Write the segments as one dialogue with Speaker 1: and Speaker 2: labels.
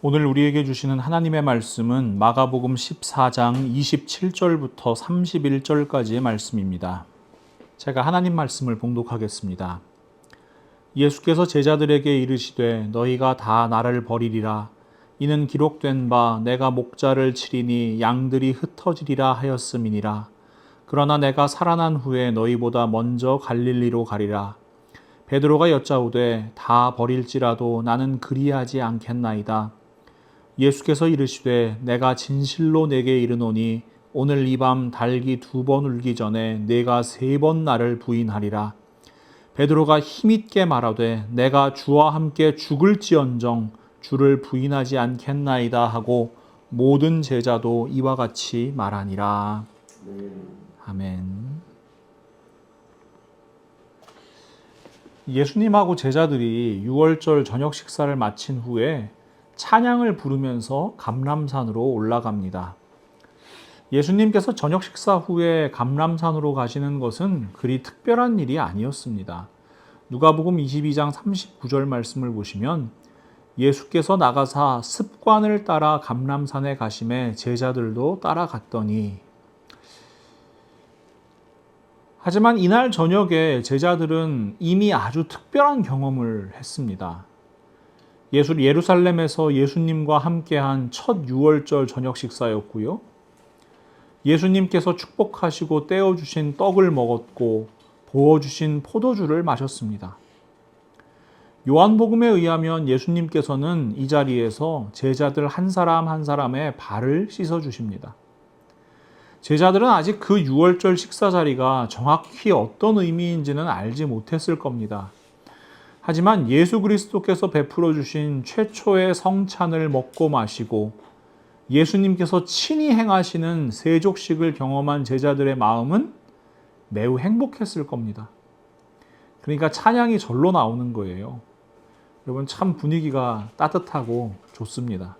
Speaker 1: 오늘 우리에게 주시는 하나님의 말씀은 마가복음 14장 27절부터 31절까지의 말씀입니다. 제가 하나님 말씀을 봉독하겠습니다. 예수께서 제자들에게 이르시되 너희가 다 나를 버리리라. 이는 기록된 바 내가 목자를 치리니 양들이 흩어지리라 하였음이니라. 그러나 내가 살아난 후에 너희보다 먼저 갈릴리로 가리라. 베드로가 여짜오되 다 버릴지라도 나는 그리하지 않겠나이다. 예수께서 이르시되 내가 진실로 내게 이르노니 오늘 이 밤 달기 2번 울기 전에 네가 3번 나를 부인하리라. 베드로가 힘있게 말하되 내가 주와 함께 죽을지언정 주를 부인하지 않겠나이다 하고 모든 제자도 이와 같이 말하니라. 아멘. 예수님하고 제자들이 유월절 저녁 식사를 마친 후에 찬양을 부르면서 감람산으로 올라갑니다. 예수님께서 저녁 식사 후에 감람산으로 가시는 것은 그리 특별한 일이 아니었습니다. 누가복음 22장 39절 말씀을 보시면 예수께서 나가사 습관을 따라 감람산에 가심에 제자들도 따라갔더니, 하지만 이날 저녁에 제자들은 이미 아주 특별한 경험을 했습니다. 예루살렘에서 예수님과 함께한 첫 유월절 저녁 식사였고요. 예수님께서 축복하시고 떼어주신 떡을 먹었고 부어주신 포도주를 마셨습니다. 요한복음에 의하면 예수님께서는 이 자리에서 제자들 한 사람 한 사람의 발을 씻어주십니다. 제자들은 아직 그 유월절 식사 자리가 정확히 어떤 의미인지는 알지 못했을 겁니다. 하지만 예수 그리스도께서 베풀어 주신 최초의 성찬을 먹고 마시고 예수님께서 친히 행하시는 세족식을 경험한 제자들의 마음은 매우 행복했을 겁니다. 그러니까 찬양이 절로 나오는 거예요. 여러분, 참 분위기가 따뜻하고 좋습니다.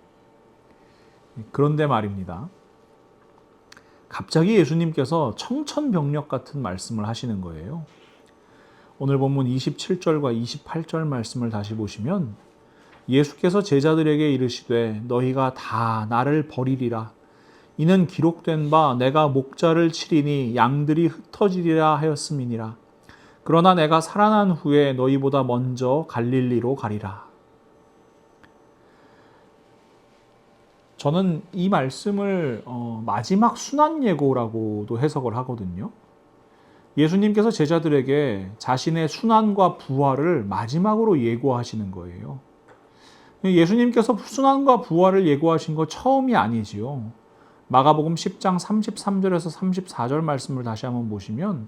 Speaker 1: 그런데 말입니다. 갑자기 예수님께서 청천벽력 같은 말씀을 하시는 거예요. 오늘 본문 27절과 28절 말씀을 다시 보시면 예수께서 제자들에게 이르시되 너희가 다 나를 버리리라. 이는 기록된 바 내가 목자를 치리니 양들이 흩어지리라 하였음이니라. 그러나 내가 살아난 후에 너희보다 먼저 갈릴리로 가리라. 저는 이 말씀을 마지막 순환예고라고도 해석을 하거든요. 예수님께서 제자들에게 자신의 순환과 부활을 마지막으로 예고하시는 거예요. 예수님께서 순환과 부활을 예고하신 거 처음이 아니지요. 마가복음 10장 33절에서 34절 말씀을 다시 한번 보시면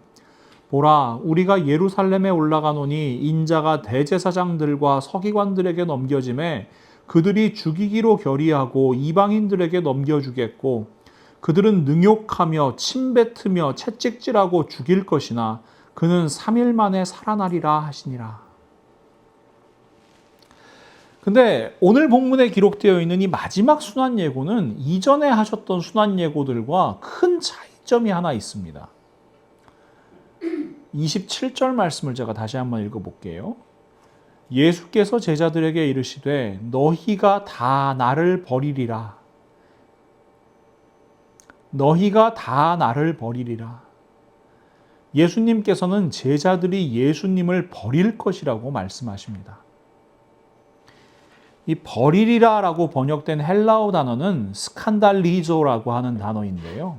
Speaker 1: 보라, 우리가 예루살렘에 올라가노니 인자가 대제사장들과 서기관들에게 넘겨짐에 그들이 죽이기로 결의하고 이방인들에게 넘겨주겠고 그들은 능욕하며 침뱉으며 채찍질하고 죽일 것이나 그는 3일 만에 살아나리라 하시니라. 근데 오늘 본문에 기록되어 있는 이 마지막 순환 예고는 이전에 하셨던 순환 예고들과 큰 차이점이 하나 있습니다. 27절 말씀을 제가 다시 한번 읽어볼게요. 예수께서 제자들에게 이르시되 너희가 다 나를 버리리라. 너희가 다 나를 버리리라. 예수님께서는 제자들이 예수님을 버릴 것이라고 말씀하십니다. 이 버리리라라고 번역된 헬라어 단어는 스칸달리조라고 하는 단어인데요.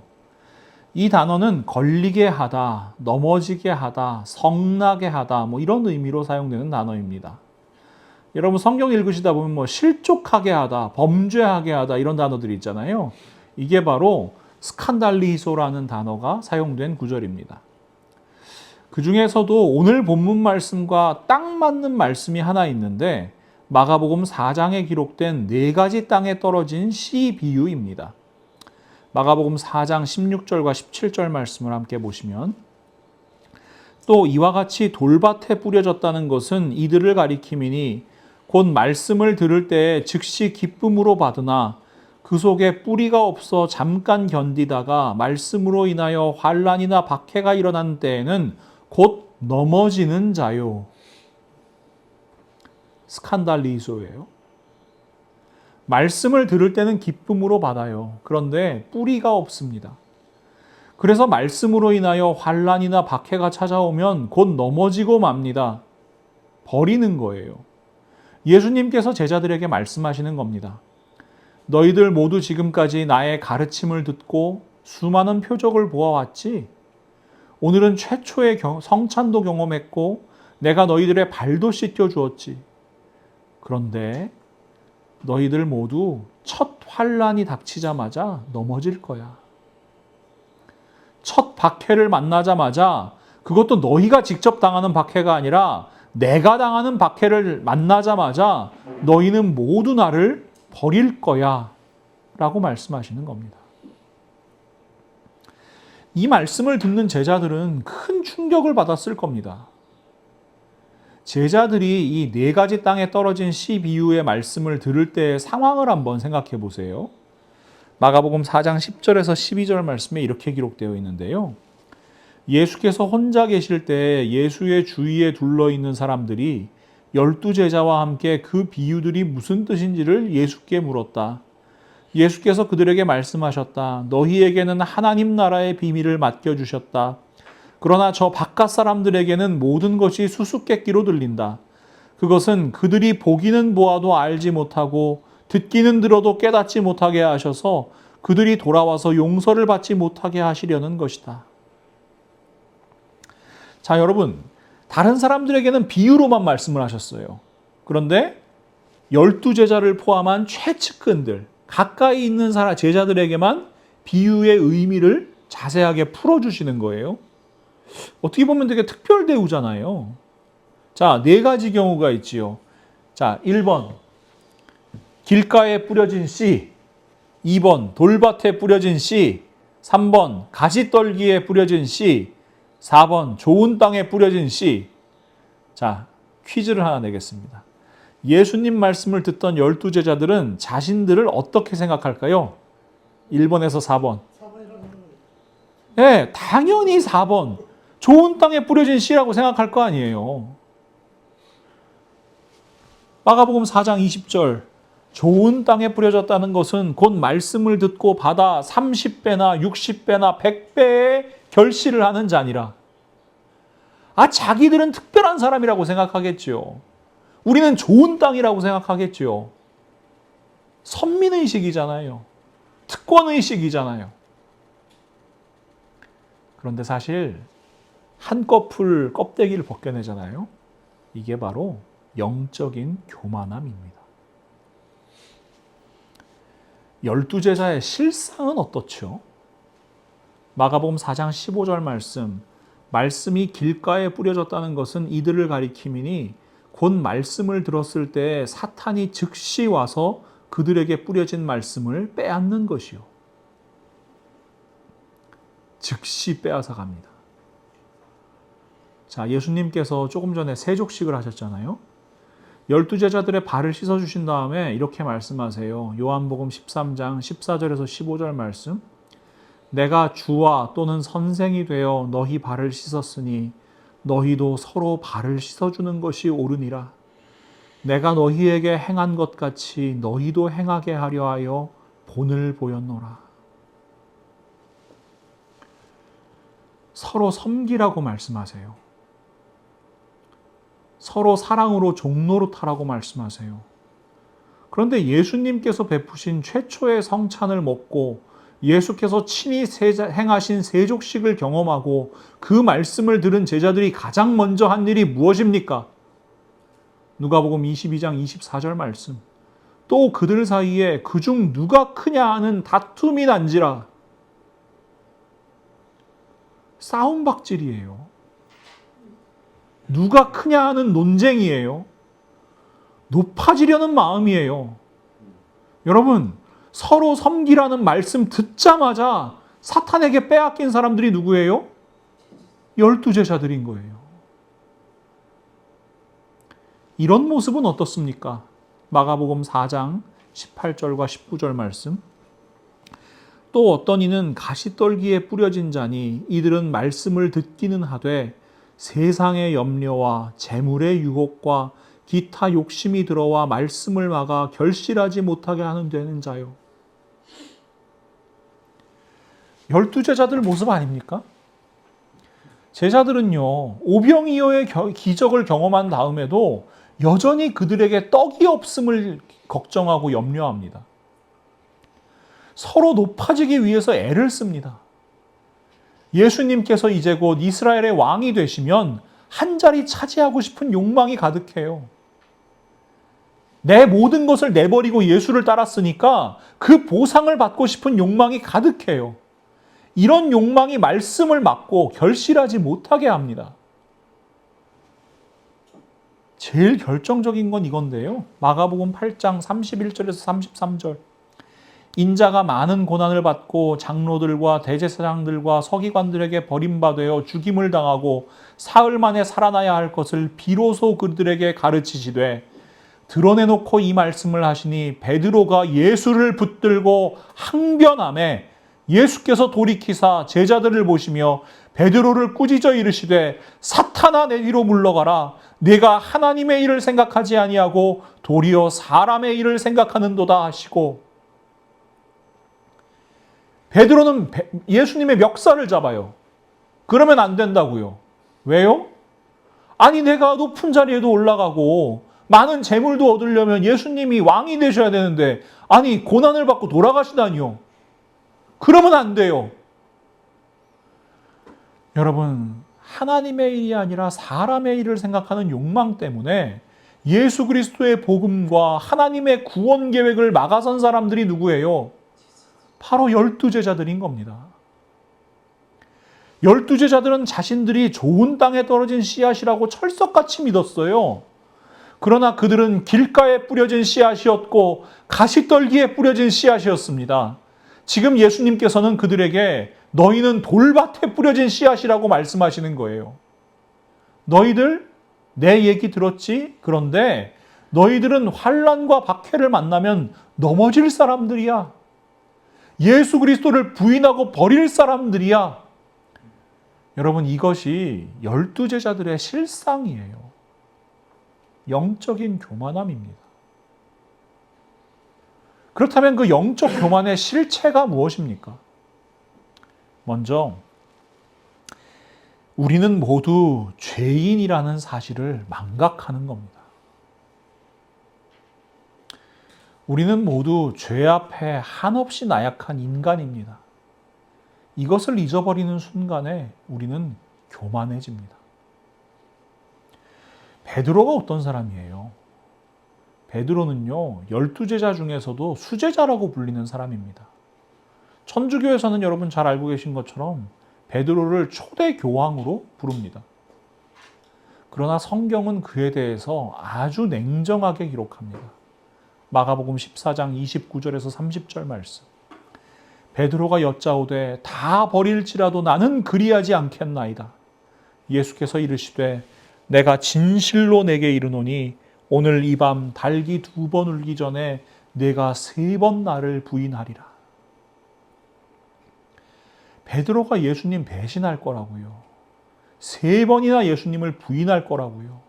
Speaker 1: 이 단어는 걸리게 하다, 넘어지게 하다, 성나게 하다, 이런 의미로 사용되는 단어입니다. 여러분 성경 읽으시다 보면 실족하게 하다, 범죄하게 하다 이런 단어들이 있잖아요. 이게 바로 스칸달리소라는 단어가 사용된 구절입니다. 그 중에서도 오늘 본문 말씀과 딱 맞는 말씀이 하나 있는데 마가복음 4장에 기록된 4가지 땅에 떨어진 씨 비유입니다. 마가복음 4장 16절과 17절 말씀을 함께 보시면 또 이와 같이 돌밭에 뿌려졌다는 것은 이들을 가리킴이니 곧 말씀을 들을 때에 즉시 기쁨으로 받으나 그 속에 뿌리가 없어 잠깐 견디다가 말씀으로 인하여 환난이나 박해가 일어난 때에는 곧 넘어지는 자요. 스칸달리소예요. 말씀을 들을 때는 기쁨으로 받아요. 그런데 뿌리가 없습니다. 그래서 말씀으로 인하여 환난이나 박해가 찾아오면 곧 넘어지고 맙니다. 버리는 거예요. 예수님께서 제자들에게 말씀하시는 겁니다. 너희들 모두 지금까지 나의 가르침을 듣고 수많은 표적을 보아왔지? 오늘은 최초의 성찬도 경험했고 내가 너희들의 발도 씻겨 주었지. 그런데 너희들 모두 첫 환난이 닥치자마자 넘어질 거야. 첫 박해를 만나자마자 그것도 너희가 직접 당하는 박해가 아니라 내가 당하는 박해를 만나자마자 너희는 모두 나를 버릴 거야 라고 말씀하시는 겁니다. 이 말씀을 듣는 제자들은 큰 충격을 받았을 겁니다. 제자들이 이 네 가지 땅에 떨어진 씨 비유의 말씀을 들을 때의 상황을 한번 생각해 보세요. 마가복음 4장 10절에서 12절 말씀에 이렇게 기록되어 있는데요. 예수께서 혼자 계실 때 예수의 주위에 둘러있는 사람들이 12제자와 함께 그 비유들이 무슨 뜻인지를 예수께 물었다. 예수께서 그들에게 말씀하셨다. 너희에게는 하나님 나라의 비밀을 맡겨주셨다. 그러나 저 바깥 사람들에게는 모든 것이 수수께끼로 들린다. 그것은 그들이 보기는 보아도 알지 못하고 듣기는 들어도 깨닫지 못하게 하셔서 그들이 돌아와서 용서를 받지 못하게 하시려는 것이다. 자, 여러분, 다른 사람들에게는 비유로만 말씀을 하셨어요. 그런데 12제자를 포함한 최측근들, 가까이 있는 제자들에게만 비유의 의미를 자세하게 풀어주시는 거예요. 어떻게 보면 되게 특별 대우잖아요. 자, 네 가지 경우가 있지요. 자, 1번 길가에 뿌려진 씨, 2번 돌밭에 뿌려진 씨, 3번 가시떨기에 뿌려진 씨, 4번 좋은 땅에 뿌려진 씨. 자, 퀴즈를 하나 내겠습니다. 예수님 말씀을 듣던 12제자들은 자신들을 어떻게 생각할까요? 1번에서 4번. 네, 당연히 4번. 좋은 땅에 뿌려진 씨라고 생각할 거 아니에요. 마가복음 4장 20절. 좋은 땅에 뿌려졌다는 것은 곧 말씀을 듣고 받아 30배나 60배나 100배의 결실을 하는 자니라. 자기들은 특별한 사람이라고 생각하겠죠. 우리는 좋은 땅이라고 생각하겠죠. 선민의식이잖아요. 특권의식이잖아요. 그런데 사실 한꺼풀 껍데기를 벗겨내잖아요. 이게 바로 영적인 교만함입니다. 12제자의 실상은 어떻죠? 마가복음 4장 15절 말씀이 길가에 뿌려졌다는 것은 이들을 가리킴이니 곧 말씀을 들었을 때 사탄이 즉시 와서 그들에게 뿌려진 말씀을 빼앗는 것이요. 즉시 빼앗아 갑니다. 자, 예수님께서 조금 전에 세족식을 하셨잖아요. 12제자들의 발을 씻어주신 다음에 이렇게 말씀하세요. 요한복음 13장 14절에서 15절 말씀. 내가 주와 또는 선생이 되어 너희 발을 씻었으니 너희도 서로 발을 씻어주는 것이 옳으니라. 내가 너희에게 행한 것 같이 너희도 행하게 하려 하여 본을 보였노라. 서로 섬기라고 말씀하세요. 서로 사랑으로 종노릇하라고 말씀하세요. 그런데 예수님께서 베푸신 최초의 성찬을 먹고 예수께서 친히 행하신 세족식을 경험하고 그 말씀을 들은 제자들이 가장 먼저 한 일이 무엇입니까? 누가복음 22장 24절 말씀. 또 그들 사이에 그중 누가 크냐 하는 다툼이 난지라. 싸움박질이에요. 누가 크냐 하는 논쟁이에요. 높아지려는 마음이에요. 여러분, 서로 섬기라는 말씀 듣자마자 사탄에게 빼앗긴 사람들이 누구예요? 12제자들인 거예요. 이런 모습은 어떻습니까? 마가복음 4장 18절과 19절 말씀. 또 어떤 이는 가시떨기에 뿌려진 자니 이들은 말씀을 듣기는 하되 세상의 염려와 재물의 유혹과 뒤타 욕심이 들어와 말씀을 막아 결실하지 못하게 하는 되는 자요. 12제자들 모습 아닙니까? 제자들은요, 오병이어의 기적을 경험한 다음에도 여전히 그들에게 떡이 없음을 걱정하고 염려합니다. 서로 높아지기 위해서 애를 씁니다. 예수님께서 이제 곧 이스라엘의 왕이 되시면 한 자리 차지하고 싶은 욕망이 가득해요. 내 모든 것을 내버리고 예수를 따랐으니까 그 보상을 받고 싶은 욕망이 가득해요. 이런 욕망이 말씀을 막고 결실하지 못하게 합니다. 제일 결정적인 건 이건데요. 마가복음 8장 31절에서 33절. 인자가 많은 고난을 받고 장로들과 대제사장들과 서기관들에게 버림받아 죽임을 당하고 사흘 만에 살아나야 할 것을 비로소 그들에게 가르치시되 드러내놓고 이 말씀을 하시니 베드로가 예수를 붙들고 항변하매 예수께서 돌이키사 제자들을 보시며 베드로를 꾸짖어 이르시되 사탄아 내 뒤로 물러가라. 내가 하나님의 일을 생각하지 아니하고 도리어 사람의 일을 생각하는도다 하시고, 베드로는 예수님의 멱살을 잡아요. 그러면 안 된다고요. 왜요? 아니 내가 높은 자리에도 올라가고 많은 재물도 얻으려면 예수님이 왕이 되셔야 되는데 아니 고난을 받고 돌아가시다니요. 그러면 안 돼요. 여러분, 하나님의 일이 아니라 사람의 일을 생각하는 욕망 때문에 예수 그리스도의 복음과 하나님의 구원 계획을 막아선 사람들이 누구예요? 바로 12제자들인 겁니다. 12제자들은 자신들이 좋은 땅에 떨어진 씨앗이라고 철석같이 믿었어요. 그러나 그들은 길가에 뿌려진 씨앗이었고 가시떨기에 뿌려진 씨앗이었습니다. 지금 예수님께서는 그들에게 너희는 돌밭에 뿌려진 씨앗이라고 말씀하시는 거예요. 너희들 내 얘기 들었지? 그런데 너희들은 환난과 박해를 만나면 넘어질 사람들이야. 예수 그리스도를 부인하고 버릴 사람들이야. 여러분, 이것이 12제자들의 실상이에요. 영적인 교만함입니다. 그렇다면 그 영적 교만의 실체가 무엇입니까? 먼저 우리는 모두 죄인이라는 사실을 망각하는 겁니다. 우리는 모두 죄 앞에 한없이 나약한 인간입니다. 이것을 잊어버리는 순간에 우리는 교만해집니다. 베드로가 어떤 사람이에요? 베드로는요, 12제자 중에서도 수제자라고 불리는 사람입니다. 천주교에서는 여러분 잘 알고 계신 것처럼 베드로를 초대 교황으로 부릅니다. 그러나 성경은 그에 대해서 아주 냉정하게 기록합니다. 마가복음 14장 29절에서 30절 말씀. 베드로가 여짜오되 다 버릴지라도 나는 그리하지 않겠나이다. 예수께서 이르시되 내가 진실로 내게 이르노니 오늘 이 밤 달기 2번 울기 전에 내가 3번 나를 부인하리라. 베드로가 예수님 배신할 거라고요. 3번이나 예수님을 부인할 거라고요.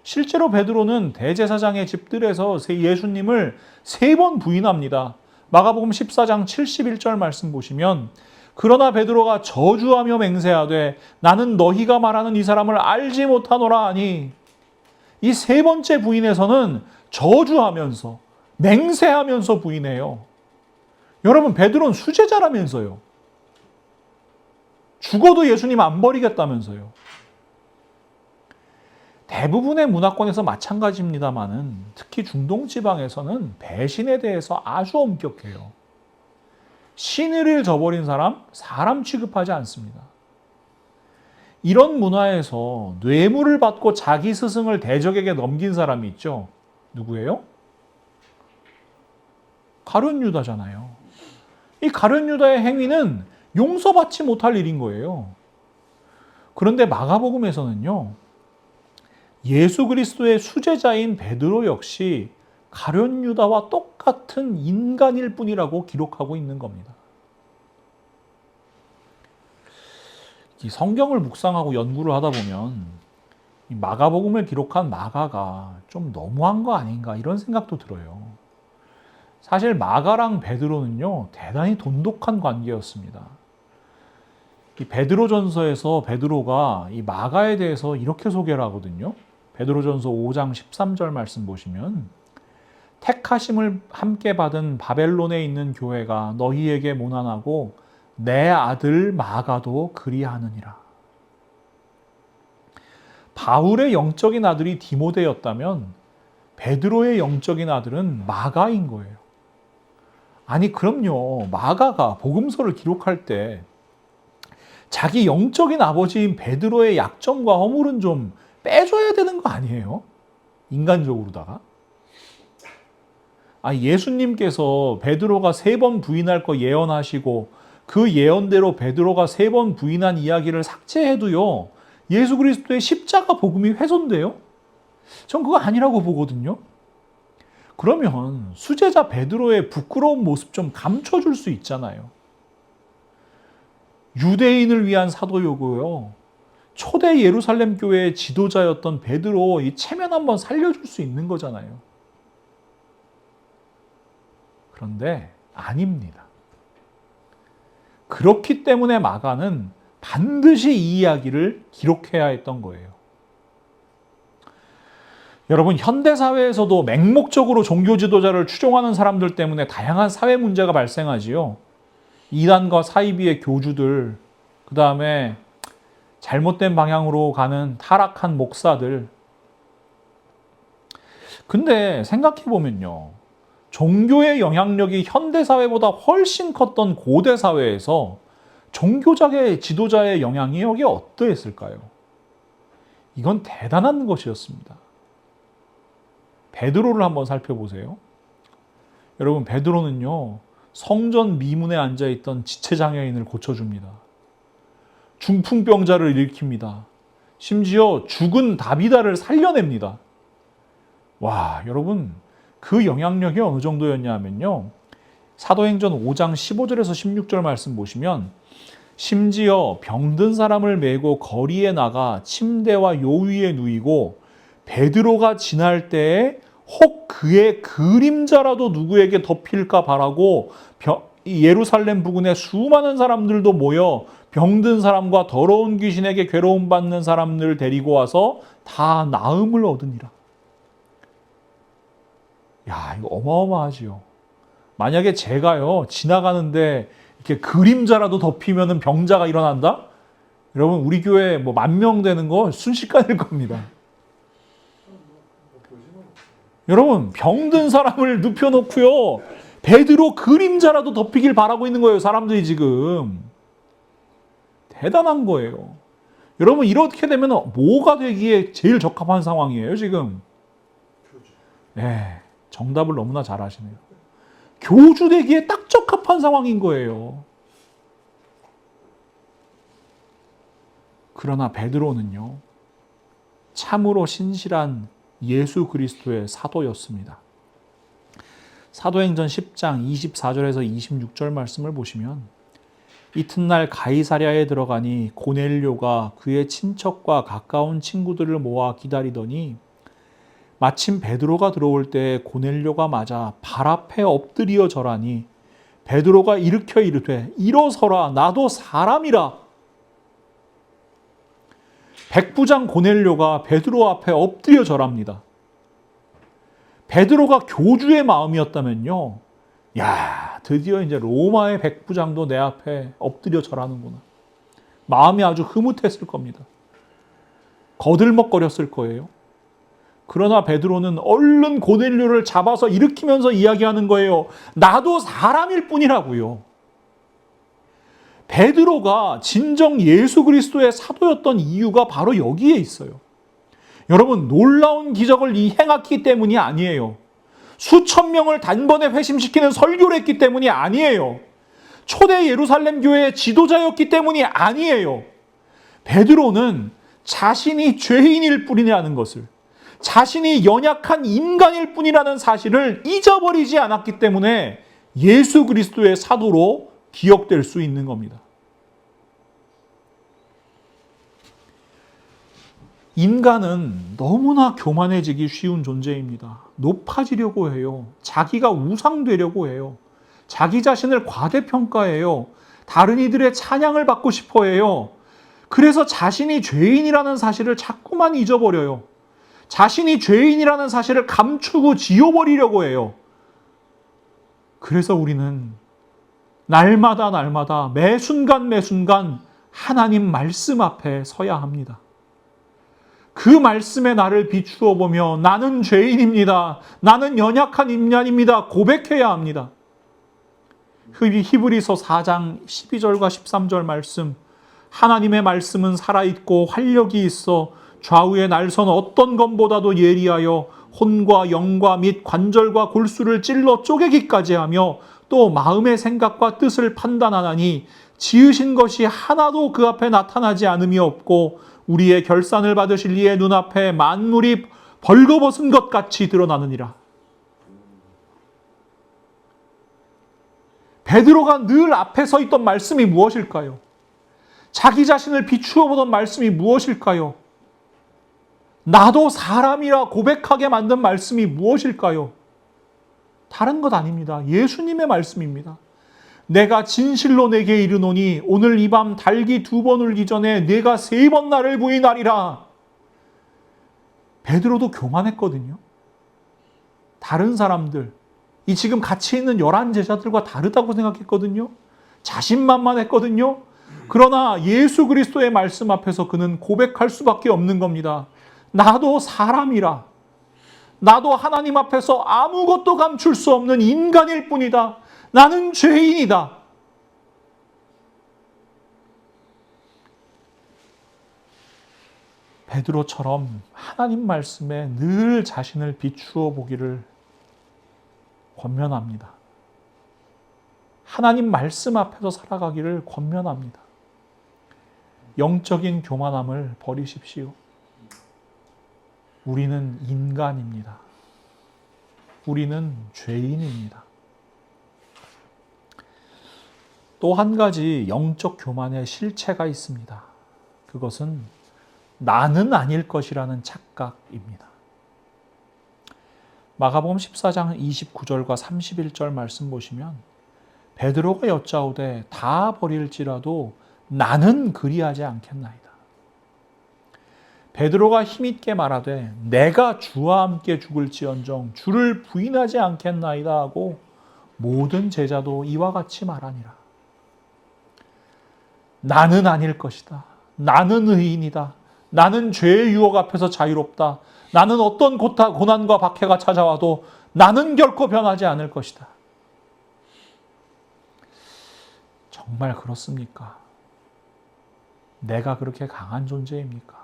Speaker 1: 실제로 베드로는 대제사장의 집들에서 예수님을 3번 부인합니다. 마가복음 14장 71절 말씀 보시면 그러나 베드로가 저주하며 맹세하되 나는 너희가 말하는 이 사람을 알지 못하노라 하니, 이 3번째 부인에서는 저주하면서 맹세하면서 부인해요. 여러분, 베드로는 수제자라면서요. 죽어도 예수님 안 버리겠다면서요. 대부분의 문화권에서 마찬가지입니다만은 특히 중동 지방에서는 배신에 대해서 아주 엄격해요. 신의를 저버린 사람 취급하지 않습니다. 이런 문화에서 뇌물을 받고 자기 스승을 대적에게 넘긴 사람이 있죠. 누구예요? 가룟 유다잖아요. 이 가룟 유다의 행위는 용서받지 못할 일인 거예요. 그런데 마가복음에서는요, 예수 그리스도의 수제자인 베드로 역시 가룟 유다와 똑같은 인간일 뿐이라고 기록하고 있는 겁니다. 이 성경을 묵상하고 연구를 하다 보면 이 마가복음을 기록한 마가가 좀 너무한 거 아닌가 이런 생각도 들어요. 사실 마가랑 베드로는요, 대단히 돈독한 관계였습니다. 이 베드로전서에서 베드로가 이 마가에 대해서 이렇게 소개를 하거든요. 베드로전서 5장 13절 말씀 보시면 택하심을 함께 받은 바벨론에 있는 교회가 너희에게 모난하고 내 아들 마가도 그리하느니라. 바울의 영적인 아들이 디모데였다면 베드로의 영적인 아들은 마가인 거예요. 아니 그럼요. 마가가 복음서를 기록할 때 자기 영적인 아버지인 베드로의 약점과 허물은 좀 빼줘야 되는 거 아니에요? 인간적으로다가. 예수님께서 베드로가 3번 부인할 거 예언하시고 그 예언대로 베드로가 3번 부인한 이야기를 삭제해도요, 예수 그리스도의 십자가 복음이 훼손돼요? 전 그거 아니라고 보거든요. 그러면 수제자 베드로의 부끄러운 모습 좀 감춰줄 수 있잖아요. 유대인을 위한 사도요고요. 초대 예루살렘 교회의 지도자였던 베드로 이 체면 한번 살려줄 수 있는 거잖아요. 그런데 아닙니다. 그렇기 때문에 마가는 반드시 이 이야기를 기록해야 했던 거예요. 여러분, 현대사회에서도 맹목적으로 종교 지도자를 추종하는 사람들 때문에 다양한 사회 문제가 발생하지요. 이단과 사이비의 교주들, 그 다음에 잘못된 방향으로 가는 타락한 목사들. 근데 생각해보면요. 종교의 영향력이 현대사회보다 훨씬 컸던 고대사회에서 종교적의 지도자의 영향이 여기에 어떠했을까요? 이건 대단한 것이었습니다. 베드로를 한번 살펴보세요. 여러분, 베드로는요, 성전 미문에 앉아있던 지체장애인을 고쳐줍니다. 중풍병자를 일으킵니다. 심지어 죽은 다비다를 살려냅니다. 와, 여러분, 그 영향력이 어느 정도였냐 하면요. 사도행전 5장 15절에서 16절 말씀 보시면 심지어 병든 사람을 메고 거리에 나가 침대와 요 위에 누이고 베드로가 지날 때에 혹 그의 그림자라도 누구에게 덮일까 바라고 예루살렘 부근에 수많은 사람들도 모여 병든 사람과 더러운 귀신에게 괴로움 받는 사람들을 데리고 와서 다 나음을 얻으니라. 야, 이거 어마어마하지요. 만약에 제가요, 지나가는데 이렇게 그림자라도 덮이면 병자가 일어난다? 여러분, 우리 교회 뭐 10,000명 되는 거 순식간일 겁니다. 여러분, 병든 사람을 눕혀놓고요, 베드로 그림자라도 덮이길 바라고 있는 거예요, 사람들이 지금. 대단한 거예요. 여러분, 이렇게 되면 뭐가 되기에 제일 적합한 상황이에요, 지금? 네, 정답을 너무나 잘 아시네요. 교주 되기에 딱 적합한 상황인 거예요. 그러나 베드로는요, 참으로 신실한 예수 그리스도의 사도였습니다. 사도행전 10장 24절에서 26절 말씀을 보시면 이튿날 가이사랴에 들어가니 고넬료가 그의 친척과 가까운 친구들을 모아 기다리더니 마침 베드로가 들어올 때 고넬료가 맞아 발 앞에 엎드려 절하니 베드로가 일으켜 이르되 일어서라 나도 사람이라. 백부장 고넬료가 베드로 앞에 엎드려 절합니다. 베드로가 교주의 마음이었다면요, 야, 드디어 이제 로마의 백부장도 내 앞에 엎드려 절하는구나. 마음이 아주 흐뭇했을 겁니다. 거들먹거렸을 거예요. 그러나 베드로는 얼른 고넬료를 잡아서 일으키면서 이야기하는 거예요. 나도 사람일 뿐이라고요. 베드로가 진정 예수 그리스도의 사도였던 이유가 바로 여기에 있어요. 여러분, 놀라운 기적을 행했기 때문이 아니에요. 수천 명을 단번에 회심시키는 설교를 했기 때문이 아니에요. 초대 예루살렘 교회의 지도자였기 때문이 아니에요. 베드로는 자신이 죄인일 뿐이라는 것을, 자신이 연약한 인간일 뿐이라는 사실을 잊어버리지 않았기 때문에 예수 그리스도의 사도로 기억될 수 있는 겁니다. 인간은 너무나 교만해지기 쉬운 존재입니다. 높아지려고 해요. 자기가 우상되려고 해요. 자기 자신을 과대평가해요. 다른 이들의 찬양을 받고 싶어 해요. 그래서 자신이 죄인이라는 사실을 자꾸만 잊어버려요. 자신이 죄인이라는 사실을 감추고 지워버리려고 해요. 그래서 우리는 날마다 매 순간 하나님 말씀 앞에 서야 합니다. 그 말씀에 나를 비추어 보며 나는 죄인입니다. 나는 연약한 인간입니다. 고백해야 합니다. 히브리서 4장 12절과 13절 말씀, 하나님의 말씀은 살아있고 활력이 있어 좌우의 날선 어떤 검보다도 예리하여 혼과 영과 및 관절과 골수를 찔러 쪼개기까지 하며 또 마음의 생각과 뜻을 판단하나니 지으신 것이 하나도 그 앞에 나타나지 않음이 없고 우리의 결산을 받으실 이의 눈앞에 만물이 벌거벗은 것 같이 드러나느니라. 베드로가 늘 앞에 서 있던 말씀이 무엇일까요? 자기 자신을 비추어 보던 말씀이 무엇일까요? 나도 사람이라 고백하게 만든 말씀이 무엇일까요? 다른 것 아닙니다. 예수님의 말씀입니다. 내가 진실로 내게 이르노니 오늘 이 밤 달기 2번 울기 전에 내가 3번 나를 부인하리라. 베드로도 교만했거든요. 다른 사람들, 이 지금 같이 있는 11제자들과 다르다고 생각했거든요. 자신만만했거든요. 그러나 예수 그리스도의 말씀 앞에서 그는 고백할 수밖에 없는 겁니다. 나도 사람이라. 나도 하나님 앞에서 아무것도 감출 수 없는 인간일 뿐이다. 나는 죄인이다. 베드로처럼 하나님 말씀에 늘 자신을 비추어 보기를 권면합니다. 하나님 말씀 앞에서 살아가기를 권면합니다. 영적인 교만함을 버리십시오. 우리는 인간입니다. 우리는 죄인입니다. 또 한 가지 영적 교만의 실체가 있습니다. 그것은 나는 아닐 것이라는 착각입니다. 마가복음 14장 29절과 31절 말씀 보시면 베드로가 여짜오되 다 버릴지라도 나는 그리하지 않겠나이다. 베드로가 힘있게 말하되 내가 주와 함께 죽을지언정 주를 부인하지 않겠나이다 하고 모든 제자도 이와 같이 말하니라. 나는 아닐 것이다. 나는 의인이다. 나는 죄의 유혹 앞에서 자유롭다. 나는 어떤 고난과 박해가 찾아와도 나는 결코 변하지 않을 것이다. 정말 그렇습니까? 내가 그렇게 강한 존재입니까?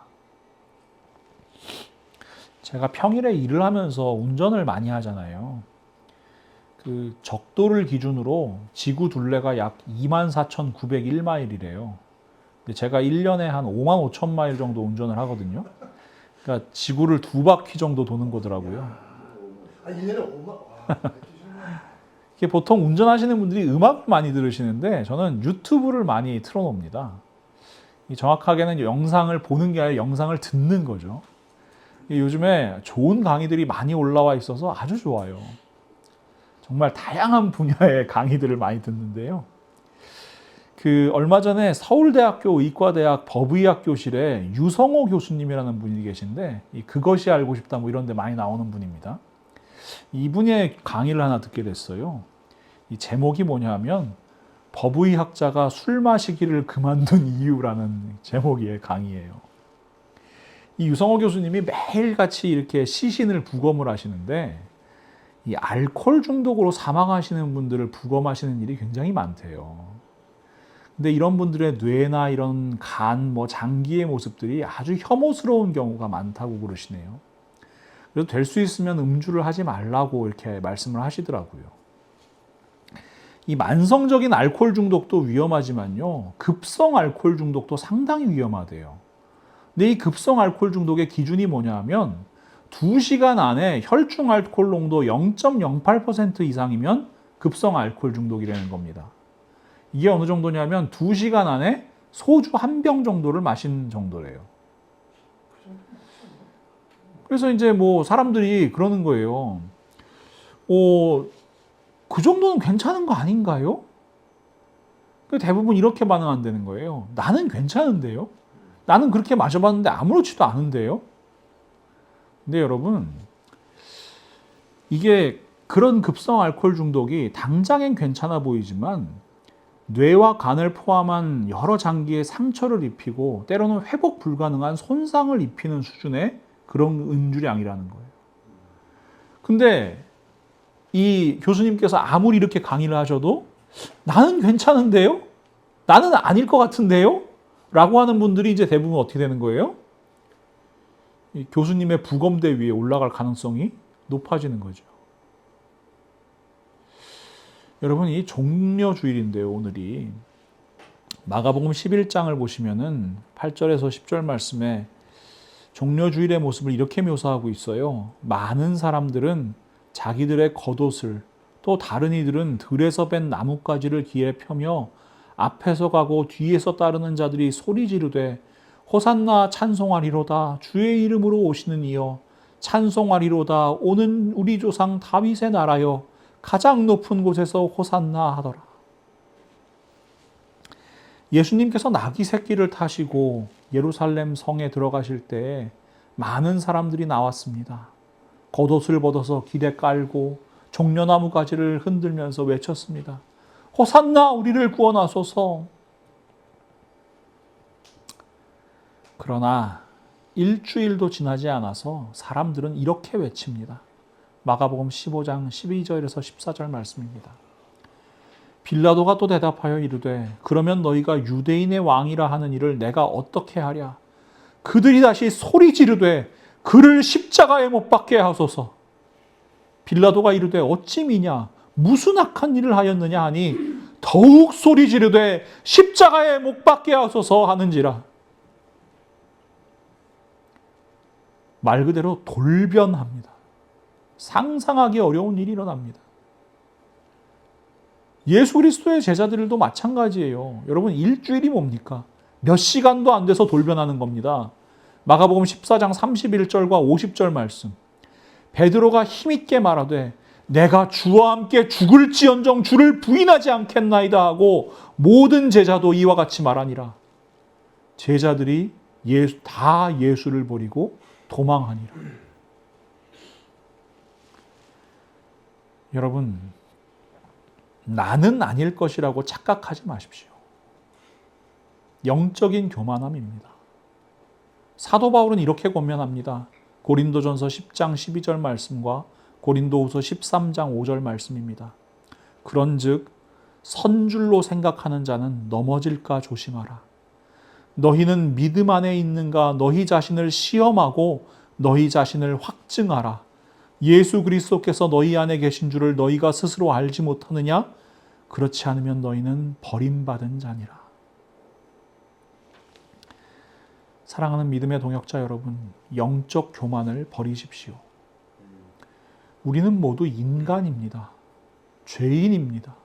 Speaker 1: 제가 평일에 일을 하면서 운전을 많이 하잖아요. 그 적도를 기준으로 지구 둘레가 약 24,901마일이래요. 근데 제가 1년에 한 5만 5천 마일 정도 운전을 하거든요. 그러니까 지구를 2바퀴 정도 도는 거더라고요. 1년에 5만? 이게 보통 운전하시는 분들이 음악을 많이 들으시는데 저는 유튜브를 많이 틀어놓습니다. 정확하게는 영상을 보는 게 아니라 영상을 듣는 거죠. 요즘에 좋은 강의들이 많이 올라와 있어서 아주 좋아요. 정말 다양한 분야의 강의들을 많이 듣는데요. 얼마 전에 서울대학교 의과대학 법의학 교실에 유성호 교수님이라는 분이 계신데 그것이 알고 싶다 뭐 이런 데 많이 나오는 분입니다. 이분의 강의를 하나 듣게 됐어요. 이 제목이 뭐냐면 법의학자가 술 마시기를 그만둔 이유라는 제목의 강의예요. 이 유성호 교수님이 매일같이 이렇게 시신을 부검을 하시는데 이 알코올 중독으로 사망하시는 분들을 부검하시는 일이 굉장히 많대요. 근데 이런 분들의 뇌나 이런 간, 장기의 모습들이 아주 혐오스러운 경우가 많다고 그러시네요. 그래서 될 수 있으면 음주를 하지 말라고 이렇게 말씀을 하시더라고요. 이 만성적인 알코올 중독도 위험하지만요, 급성 알코올 중독도 상당히 위험하대요. 근데 이 급성 알코올 중독의 기준이 뭐냐 하면 2시간 안에 혈중 알코올 농도 0.08% 이상이면 급성 알코올 중독이라는 겁니다. 이게 어느 정도냐면 2시간 안에 소주 1병 정도를 마신 정도래요. 그래서 이제 뭐 사람들이 그러는 거예요. 그 정도는 괜찮은 거 아닌가요? 대부분 이렇게 반응한다는 거예요. 나는 괜찮은데요? 나는 그렇게 마셔봤는데 아무렇지도 않은데요? 근데 여러분, 이게 그런 급성 알코올 중독이 당장엔 괜찮아 보이지만 뇌와 간을 포함한 여러 장기에 상처를 입히고 때로는 회복 불가능한 손상을 입히는 수준의 그런 음주량이라는 거예요. 근데 이 교수님께서 아무리 이렇게 강의를 하셔도 나는 괜찮은데요? 나는 아닐 것 같은데요? 라고 하는 분들이 이제 대부분 어떻게 되는 거예요? 이 교수님의 부검대 위에 올라갈 가능성이 높아지는 거죠. 여러분, 이 종려주일인데요, 오늘이. 마가복음 11장을 보시면은 8절에서 10절 말씀에 종려주일의 모습을 이렇게 묘사하고 있어요. 많은 사람들은 자기들의 겉옷을, 또 다른 이들은 들에서 벤 나뭇가지를 길에 펴며 앞에서 가고 뒤에서 따르는 자들이 소리 지르되 호산나 찬송하리로다 주의 이름으로 오시는 이여 찬송하리로다 오는 우리 조상 다윗의 나라여 가장 높은 곳에서 호산나 하더라. 예수님께서 나귀 새끼를 타시고 예루살렘 성에 들어가실 때 많은 사람들이 나왔습니다. 겉옷을 벗어서 길에 깔고 종려나무 가지를 흔들면서 외쳤습니다. 호산나 우리를 구원하소서. 그러나 일주일도 지나지 않아서 사람들은 이렇게 외칩니다. 마가복음 15장 12절에서 14절 말씀입니다. 빌라도가 또 대답하여 이르되 그러면 너희가 유대인의 왕이라 하는 이를 내가 어떻게 하랴? 그들이 다시 소리 지르되 그를 십자가에 못 박게 하소서. 빌라도가 이르되 어찌 미냐? 무슨 악한 일을 하였느냐 하니 더욱 소리 지르되 십자가에 못 박게 하소서 하는지라. 말 그대로 돌변합니다. 상상하기 어려운 일이 일어납니다. 예수 그리스도의 제자들도 마찬가지예요. 여러분, 일주일이 뭡니까? 몇 시간도 안 돼서 돌변하는 겁니다. 마가복음 14장 31절과 50절 말씀. 베드로가 힘있게 말하되 내가 주와 함께 죽을지언정 주를 부인하지 않겠나이다 하고 모든 제자도 이와 같이 말하니라. 제자들이 다 예수를 버리고 도망하니라. 여러분, 나는 아닐 것이라고 착각하지 마십시오. 영적인 교만함입니다. 사도 바울은 이렇게 권면합니다. 고린도전서 10장 12절 말씀과 고린도후서 13장 5절 말씀입니다. 그런즉 선줄로 생각하는 자는 넘어질까 조심하라. 너희는 믿음 안에 있는가 너희 자신을 시험하고 너희 자신을 확증하라. 예수 그리스도께서 너희 안에 계신 줄을 너희가 스스로 알지 못하느냐? 그렇지 않으면 너희는 버림받은 자니라. 사랑하는 믿음의 동역자 여러분, 영적 교만을 버리십시오. 우리는 모두 인간입니다. 죄인입니다.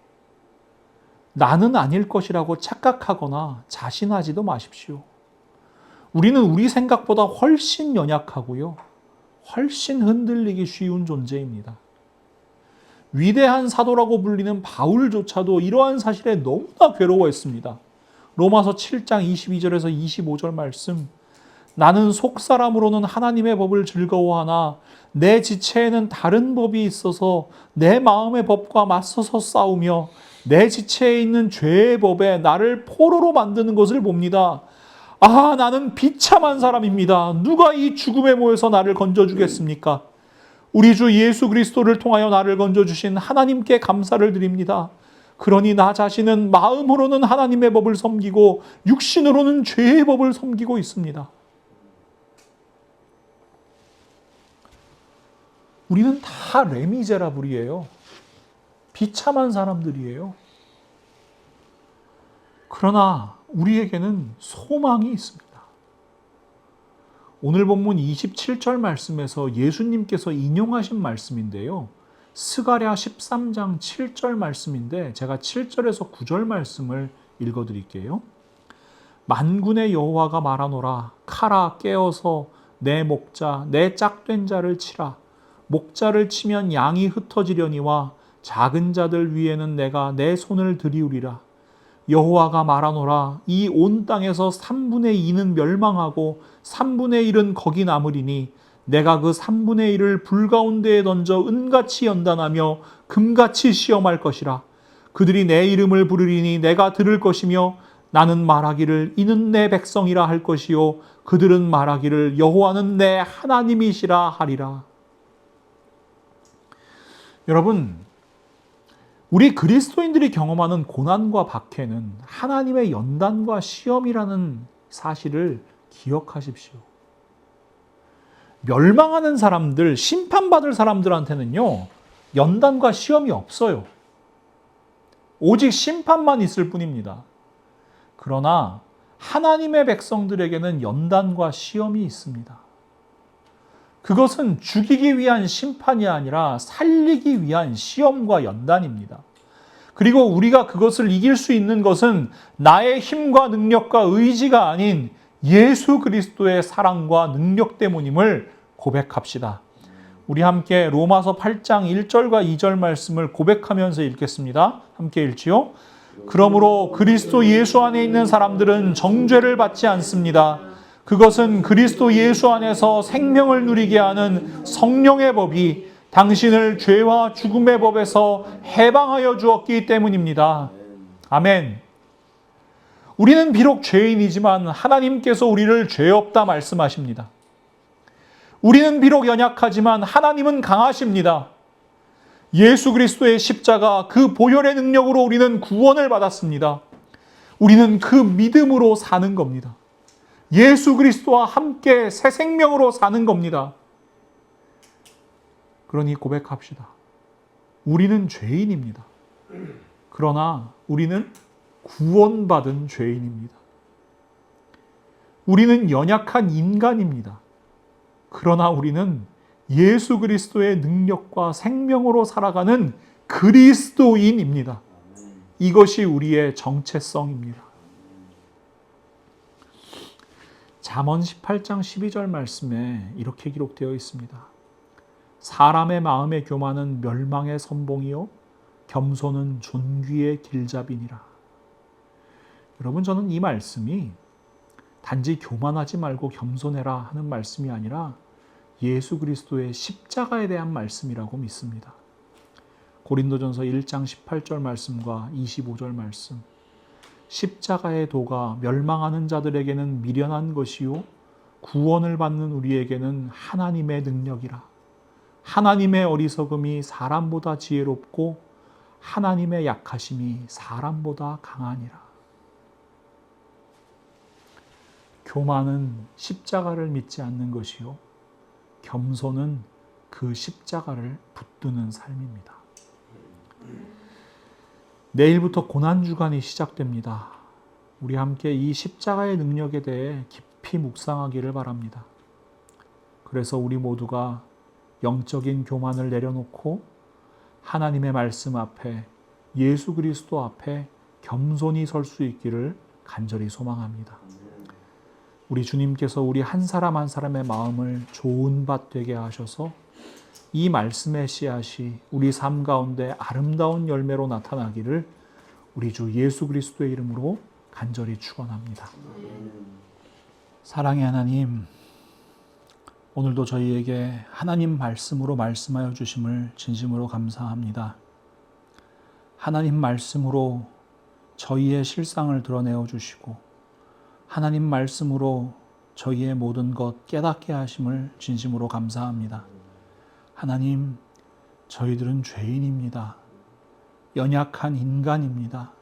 Speaker 1: 나는 아닐 것이라고 착각하거나 자신하지도 마십시오. 우리는 우리 생각보다 훨씬 연약하고요. 훨씬 흔들리기 쉬운 존재입니다. 위대한 사도라고 불리는 바울조차도 이러한 사실에 너무나 괴로워했습니다. 로마서 7장 22절에서 25절 말씀. 나는 속사람으로는 하나님의 법을 즐거워하나 내 지체에는 다른 법이 있어서 내 마음의 법과 맞서서 싸우며 내 지체에 있는 죄의 법에 나를 포로로 만드는 것을 봅니다. 아, 나는 비참한 사람입니다. 누가 이 죽음의 모에서 나를 건져주겠습니까? 우리 주 예수 그리스도를 통하여 나를 건져주신 하나님께 감사를 드립니다. 그러니 나 자신은 마음으로는 하나님의 법을 섬기고 육신으로는 죄의 법을 섬기고 있습니다. 우리는 다 레미제라블이에요. 비참한 사람들이에요. 그러나 우리에게는 소망이 있습니다. 오늘 본문 27절 말씀에서 예수님께서 인용하신 말씀인데요. 스가랴 13장 7절 말씀인데 제가 7절에서 9절 말씀을 읽어드릴게요. 만군의 여호와가 말하노라. 카라 깨어서 내 목자, 내 짝된 자를 치라. 목자를 치면 양이 흩어지려니와 작은 자들 위에는 내가 내 손을 들이우리라. 여호와가 말하노라. 이 온 땅에서 3분의 2는 멸망하고 3분의 1은 거기 남으리니 내가 그 3분의 1을 불 가운데에 던져 은같이 연단하며 금같이 시험할 것이라. 그들이 내 이름을 부르리니 내가 들을 것이며 나는 말하기를 이는 내 백성이라 할 것이요 그들은 말하기를 여호와는 내 하나님이시라 하리라. 여러분, 우리 그리스도인들이 경험하는 고난과 박해는 하나님의 연단과 시험이라는 사실을 기억하십시오. 멸망하는 사람들, 심판받을 사람들한테는요, 연단과 시험이 없어요. 오직 심판만 있을 뿐입니다. 그러나 하나님의 백성들에게는 연단과 시험이 있습니다. 그것은 죽이기 위한 심판이 아니라 살리기 위한 시험과 연단입니다. 그리고 우리가 그것을 이길 수 있는 것은 나의 힘과 능력과 의지가 아닌 예수 그리스도의 사랑과 능력 때문임을 고백합시다. 우리 함께 로마서 8장 1절과 2절 말씀을 고백하면서 읽겠습니다. 함께 읽지요. 그러므로 그리스도 예수 안에 있는 사람들은 정죄를 받지 않습니다. 그것은 그리스도 예수 안에서 생명을 누리게 하는 성령의 법이 당신을 죄와 죽음의 법에서 해방하여 주었기 때문입니다. 아멘. 우리는 비록 죄인이지만 하나님께서 우리를 죄 없다 말씀하십니다. 우리는 비록 연약하지만 하나님은 강하십니다. 예수 그리스도의 십자가 그 보혈의 능력으로 우리는 구원을 받았습니다. 우리는 그 믿음으로 사는 겁니다. 예수 그리스도와 함께 새 생명으로 사는 겁니다. 그러니 고백합시다. 우리는 죄인입니다. 그러나 우리는 구원받은 죄인입니다. 우리는 연약한 인간입니다. 그러나 우리는 예수 그리스도의 능력과 생명으로 살아가는 그리스도인입니다. 이것이 우리의 정체성입니다. 잠언 18장 12절 말씀에 이렇게 기록되어 있습니다. 사람의 마음의 교만은 멸망의 선봉이요 겸손은 존귀의 길잡이니라. 여러분, 저는 이 말씀이 단지 교만하지 말고 겸손해라 하는 말씀이 아니라 예수 그리스도의 십자가에 대한 말씀이라고 믿습니다. 고린도전서 1장 18절 말씀과 25절 말씀. 십자가의 도가 멸망하는 자들에게는 미련한 것이요 구원을 받는 우리에게는 하나님의 능력이라. 하나님의 어리석음이 사람보다 지혜롭고 하나님의 약하심이 사람보다 강하니라. 교만은 십자가를 믿지 않는 것이요 겸손은 그 십자가를 붙드는 삶입니다. 내일부터 고난주간이 시작됩니다. 우리 함께 이 십자가의 능력에 대해 깊이 묵상하기를 바랍니다. 그래서 우리 모두가 영적인 교만을 내려놓고 하나님의 말씀 앞에 예수 그리스도 앞에 겸손히 설 수 있기를 간절히 소망합니다. 우리 주님께서 우리 한 사람 한 사람의 마음을 좋은 밭 되게 하셔서 이 말씀의 씨앗이 우리 삶 가운데 아름다운 열매로 나타나기를 우리 주 예수 그리스도의 이름으로 간절히 축원합니다. 사랑의 하나님, 오늘도 저희에게 하나님 말씀으로 말씀하여 주심을 진심으로 감사합니다. 하나님 말씀으로 저희의 실상을 드러내어 주시고 하나님 말씀으로 저희의 모든 것 깨닫게 하심을 진심으로 감사합니다. 하나님, 저희들은 죄인입니다. 연약한 인간입니다.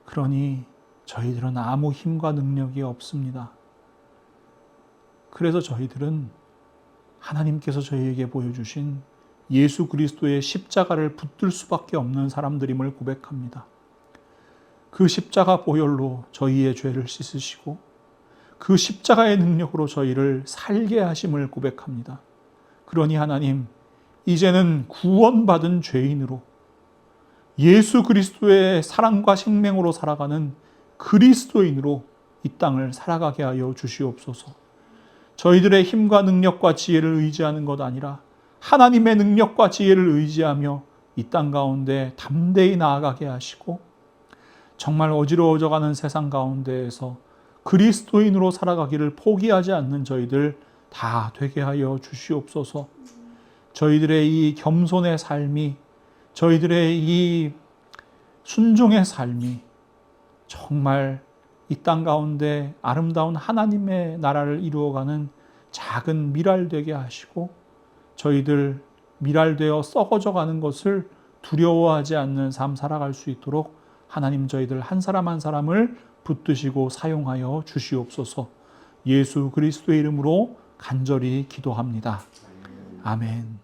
Speaker 1: 그러니 저희들은 아무 힘과 능력이 없습니다. 그래서 저희들은 하나님께서 저희에게 보여주신 예수 그리스도의 십자가를 붙들 수밖에 없는 사람들임을 고백합니다. 그 십자가 보혈로 저희의 죄를 씻으시고 그 십자가의 능력으로 저희를 살게 하심을 고백합니다. 그러니 하나님, 이제는 구원받은 죄인으로 예수 그리스도의 사랑과 생명으로 살아가는 그리스도인으로 이 땅을 살아가게 하여 주시옵소서. 저희들의 힘과 능력과 지혜를 의지하는 것 아니라 하나님의 능력과 지혜를 의지하며 이 땅 가운데 담대히 나아가게 하시고 정말 어지러워져가는 세상 가운데에서 그리스도인으로 살아가기를 포기하지 않는 저희들 다 되게 하여 주시옵소서. 저희들의 이 겸손의 삶이, 저희들의 이 순종의 삶이 정말 이 땅 가운데 아름다운 하나님의 나라를 이루어가는 작은 미랄 되게 하시고 저희들 미랄되어 썩어져 가는 것을 두려워하지 않는 삶 살아갈 수 있도록 하나님 저희들 한 사람 한 사람을 붙드시고 사용하여 주시옵소서. 예수 그리스도의 이름으로 간절히 기도합니다. 아멘.